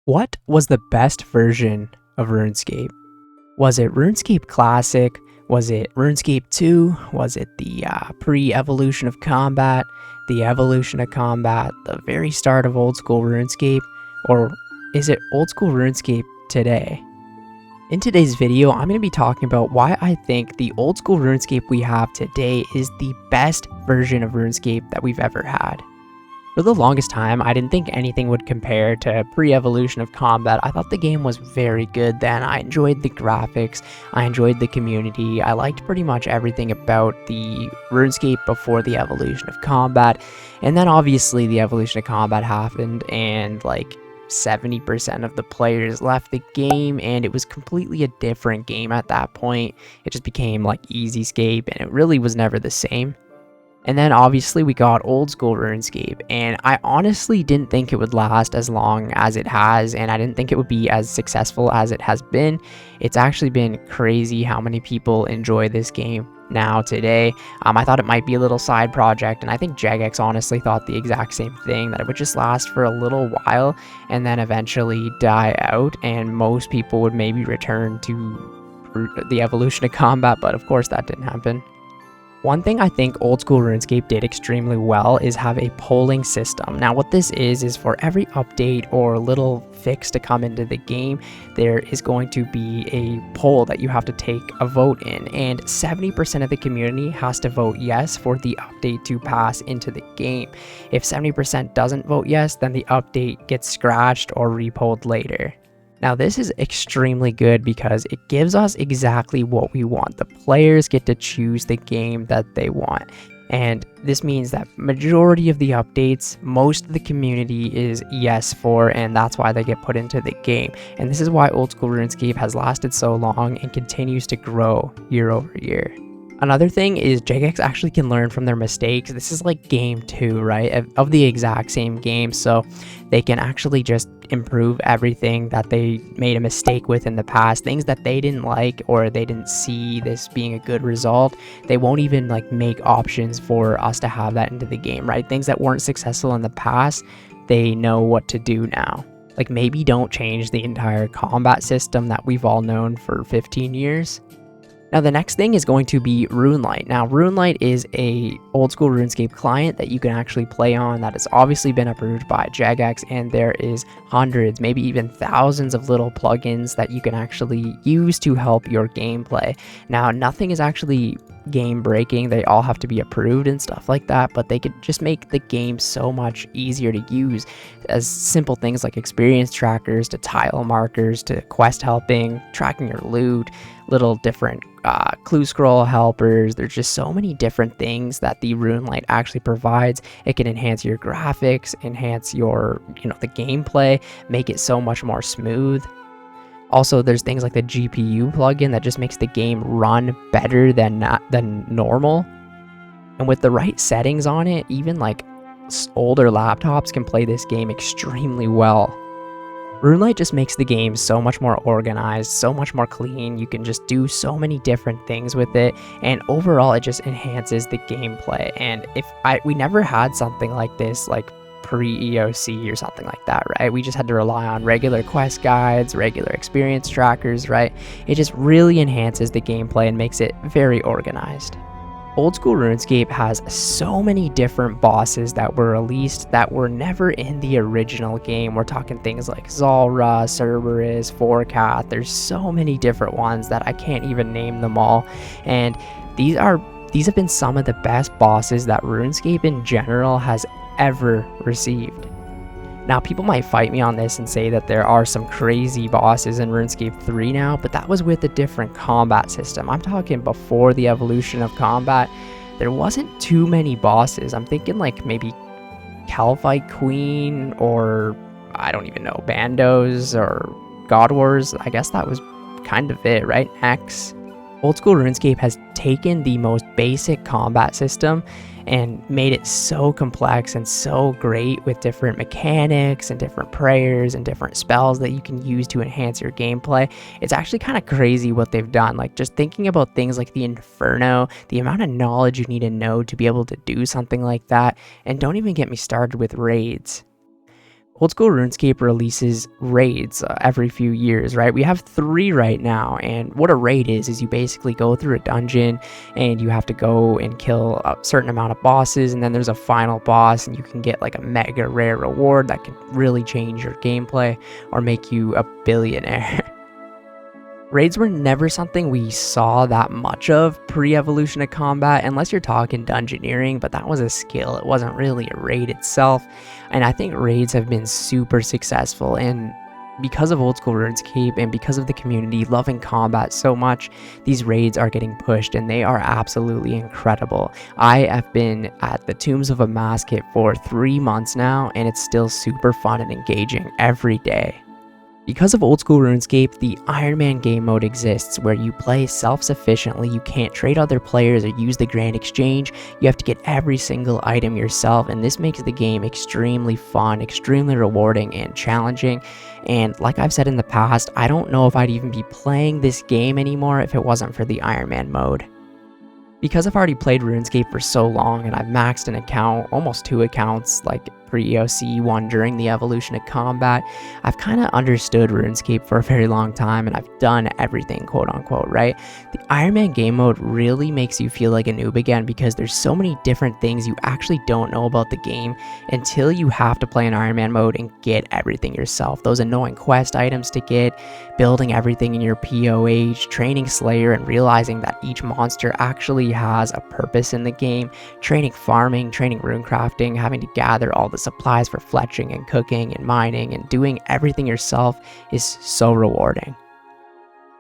What was the best version of RuneScape? Was it RuneScape Classic? Was it RuneScape 2? Was it the pre-evolution of combat, the evolution of combat, the very start of old school RuneScape? Or is it old school RuneScape today? In today's video, I'm going to be talking about why I think the old school RuneScape we have today is the best version of RuneScape that we've ever had. For the longest time, I didn't think anything would compare to pre-evolution of combat. I thought the game was very good then. I enjoyed the graphics, I enjoyed the community, I liked pretty much everything about the RuneScape before the evolution of combat. And then obviously the evolution of combat happened and like 70% of the players left the game, and it was completely a different game at that point. It just became like Easyscape, and it really was never the same. And then obviously we got old school RuneScape, and I honestly didn't think it would last as long as it has, and I didn't think it would be as successful as it has been. It's actually been crazy how many people enjoy this game now today. I thought it might be a little side project, and I think Jagex honestly thought the exact same thing, that it would just last for a little while and then eventually die out, and most people would maybe return to the evolution of combat, but of course that didn't happen. One thing I think old school RuneScape did extremely well is have a polling system. Now what this is for every update or little fix to come into the game, there is going to be a poll that you have to take a vote in, and 70% of the community has to vote yes for the update to pass into the game. If 70% doesn't vote yes, then the update gets scratched or repolled later. Now this is extremely good because it gives us exactly what we want. The players get to choose the game that they want. And this means that majority of the updates, most of the community is yes for, and that's why they get put into the game. And this is why old school RuneScape has lasted so long and continues to grow year over year. Another thing is Jagex actually can learn from their mistakes. This is like game 2, right, of the exact same game, so they can actually just improve everything that they made a mistake with in the past. Things that they didn't like or they didn't see this being a good result, they won't even like make options for us to have that into the game, right? Things that weren't successful in the past, they know what to do now. Like maybe don't change the entire combat system that we've all known for 15 years. Now the next thing is going to be RuneLite. Now RuneLite is a old school RuneScape client that you can actually play on that has obviously been approved by Jagex, and there is hundreds, maybe even thousands of little plugins that you can actually use to help your gameplay. Now nothing is actually game breaking, they all have to be approved and stuff like that, but they could just make the game so much easier to use, as simple things like experience trackers to tile markers to quest helping, tracking your loot, little different clue scroll helpers. There's just so many different things that the RuneLite actually provides. It can enhance your graphics, enhance your the gameplay, make it so much more smooth. Also, there's things like the GPU plugin that just makes the game run better than normal. And with the right settings on it, even like older laptops can play this game extremely well. RuneLite just makes the game so much more organized, so much more clean. You can just do so many different things with it, and overall it just enhances the gameplay. And we never had something like this like pre-EOC or something like that, right? We just had to rely on regular quest guides, regular experience trackers, right? It just really enhances the gameplay and makes it very organized. Old school RuneScape has so many different bosses that were released that were never in the original game. We're talking things like Zulrah, Cerberus, Forecath. There's so many different ones that I can't even name them all. And these have been some of the best bosses that RuneScape in general has ever received. Now people might fight me on this and say that there are some crazy bosses in RuneScape 3 now, but that was with a different combat system. I'm talking before the evolution of combat. There wasn't too many bosses. I'm thinking like maybe Calvite Queen, or I don't even know, Bandos or God Wars. I guess that was kind of it, right? X. Old school RuneScape has taken the most basic combat system and made it so complex and so great with different mechanics and different prayers and different spells that you can use to enhance your gameplay. It's actually kind of crazy what they've done. Like just thinking about things like the Inferno, the amount of knowledge you need to know to be able to do something like that, and don't even get me started with raids. Old School RuneScape releases raids every few years, right? We have 3 right now, and what a raid is you basically go through a dungeon and you have to go and kill a certain amount of bosses, and then there's a final boss and you can get like a mega rare reward that can really change your gameplay or make you a billionaire. Raids were never something we saw that much of pre-evolution of combat, unless you're talking dungeoneering, but that was a skill. It wasn't really a raid itself, and I think raids have been super successful, and because of Old School RuneScape and because of the community loving combat so much, these raids are getting pushed, and they are absolutely incredible. I have been at the Tombs of a Mask Hit for 3 months now, and it's still super fun and engaging every day. Because of Old School RuneScape, the Ironman game mode exists where you play self-sufficiently. You can't trade other players or use the Grand Exchange. You have to get every single item yourself, and this makes the game extremely fun, extremely rewarding, and challenging. And like I've said in the past, I don't know if I'd even be playing this game anymore if it wasn't for the Ironman mode. Because I've already played RuneScape for so long and I've maxed an account, almost 2 accounts, like pre-EOC, one during the evolution of combat, I've kind of understood RuneScape for a very long time and I've done everything, quote unquote, right? The Ironman game mode really makes you feel like a noob again because there's so many different things you actually don't know about the game until you have to play in Ironman mode and get everything yourself. Those annoying quest items to get, building everything in your POH, training Slayer and realizing that each monster actually has a purpose in the game, training farming, training rune crafting, having to gather all the supplies for fletching and cooking and mining and doing everything yourself is so rewarding.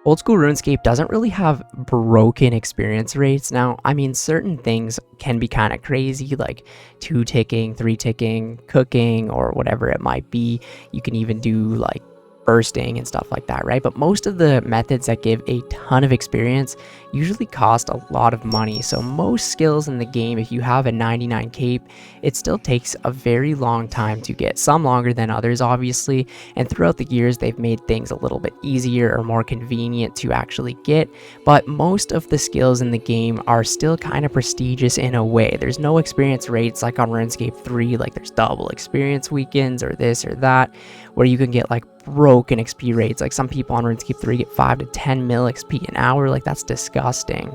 Old School RuneScape doesn't really have broken experience rates. Now, I mean, certain things can be kind of crazy, like 2 ticking, 3 ticking, cooking, or whatever it might be. You can even do like bursting and stuff like that, right? But most of the methods that give a ton of experience usually cost a lot of money. So most skills in the game, if you have a 99 cape, it still takes a very long time to get, some longer than others obviously, and throughout the years they've made things a little bit easier or more convenient to actually get, but most of the skills in the game are still kind of prestigious in a way. There's no experience rates like on RuneScape 3, like there's double experience weekends or this or that, where you can get like broken XP rates. Like some people on RuneScape 3 get 5 to 10 mil XP an hour. Like that's disgusting.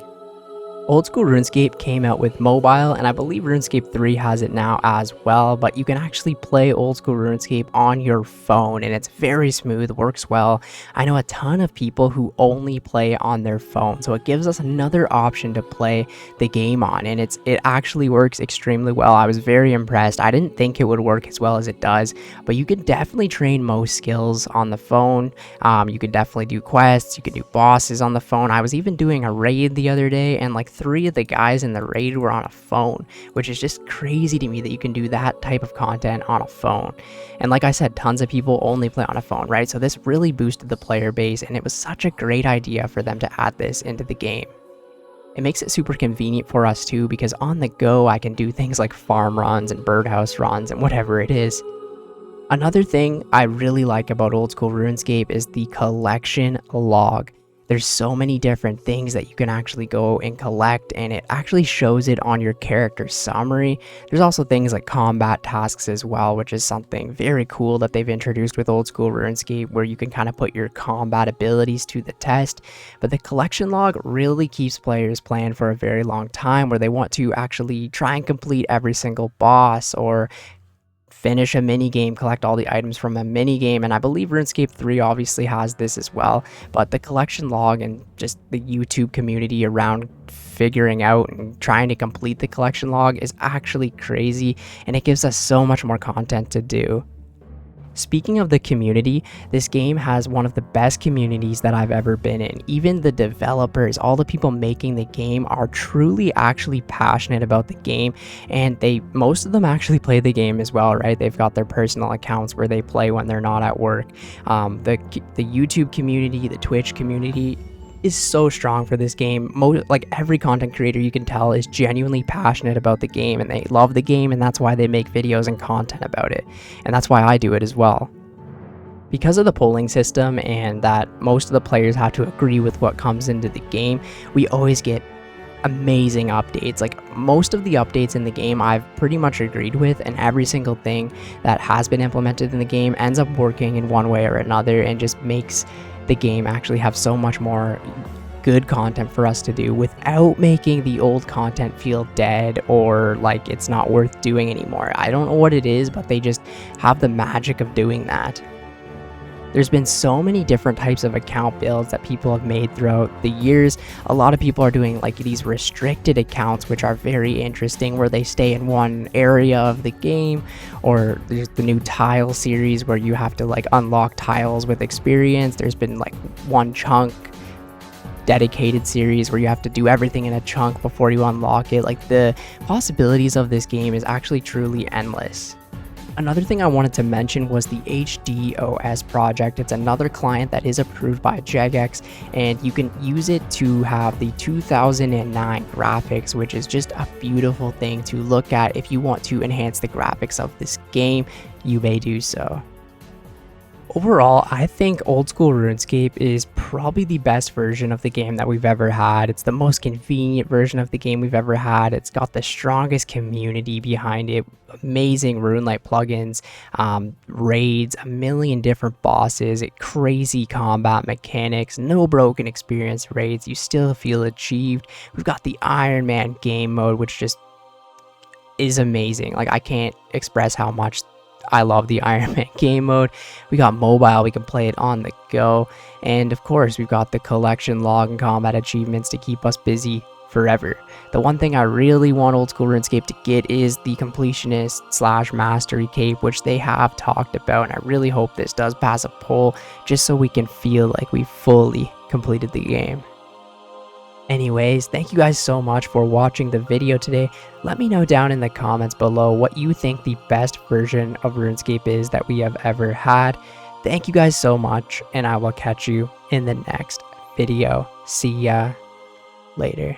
Old School RuneScape came out with mobile, and I believe RuneScape 3 has it now as well, but you can actually play Old School RuneScape on your phone, and it's very smooth, works well. I know a ton of people who only play on their phone, so it gives us another option to play the game on, and it actually works extremely well. I was very impressed. I didn't think it would work as well as it does, but you can definitely train most skills on the phone. You can definitely do quests, you can do bosses on the phone. I was even doing a raid the other day, and like 3 of the guys in the raid were on a phone, which is just crazy to me that you can do that type of content on a phone. And like I said, tons of people only play on a phone, right? So this really boosted the player base, and it was such a great idea for them to add this into the game. It makes it super convenient for us too, because on the go I can do things like farm runs and birdhouse runs and whatever it is. Another thing I really like about Old School RuneScape is the collection log. There's so many different things that you can actually go and collect, and it actually shows it on your character summary. There's also things like combat tasks as well, which is something very cool that they've introduced with Old School RuneScape, where you can kind of put your combat abilities to the test. But the collection log really keeps players playing for a very long time, where they want to actually try and complete every single boss or finish a mini game, collect all the items from a mini game. And I believe RuneScape 3 obviously has this as well, but the collection log and just the YouTube community around figuring out and trying to complete the collection log is actually crazy, and it gives us so much more content to do. Speaking of the community, this game has one of the best communities that I've ever been in. Even the developers, all the people making the game are truly actually passionate about the game, and most of them actually play the game as well, right? They've got their personal accounts where they play when they're not at work. The YouTube community, the Twitch community is so strong for this game. Like every content creator you can tell is genuinely passionate about the game, and they love the game, and that's why they make videos and content about it, and that's why I do it as well. Because of the polling system and that most of the players have to agree with what comes into the game, we always get amazing updates. Like, most of the updates in the game I've pretty much agreed with, and every single thing that has been implemented in the game ends up working in one way or another and just makes the game actually have so much more good content for us to do without making the old content feel dead or like it's not worth doing anymore. I don't know what it is, but they just have the magic of doing that. There's been so many different types of account builds that people have made throughout the years. A lot of people are doing like these restricted accounts, which are very interesting, where they stay in one area of the game. Or there's the new tile series where you have to like unlock tiles with experience. There's been like one chunk dedicated series where you have to do everything in a chunk before you unlock it. Like, the possibilities of this game is actually truly endless. Another thing I wanted to mention was the HDOS project. It's another client that is approved by Jagex, and you can use it to have the 2009 graphics, which is just a beautiful thing to look at. If you want to enhance the graphics of this game, you may do so. Overall, I think old school RuneScape is probably the best version of the game that we've ever had. It's the most convenient version of the game we've ever had. It's got the strongest community behind it, amazing RuneLite plugins, raids, a million different bosses, crazy combat mechanics, no broken experience raids. You still feel achieved. We've got the Ironman game mode, which just is amazing. Like, I can't express how much I love the Ironman game mode. We got mobile, we can play it on the go, and of course we've got the collection log and combat achievements to keep us busy forever. The one thing I really want old school RuneScape to get is the completionist / mastery cape, which they have talked about, and I really hope this does pass a poll just so we can feel like we fully completed the game. Anyways, thank you guys so much for watching the video today. Let me know down in the comments below what you think the best version of RuneScape is that we have ever had. Thank you guys so much, and I will catch you in the next video. See ya later.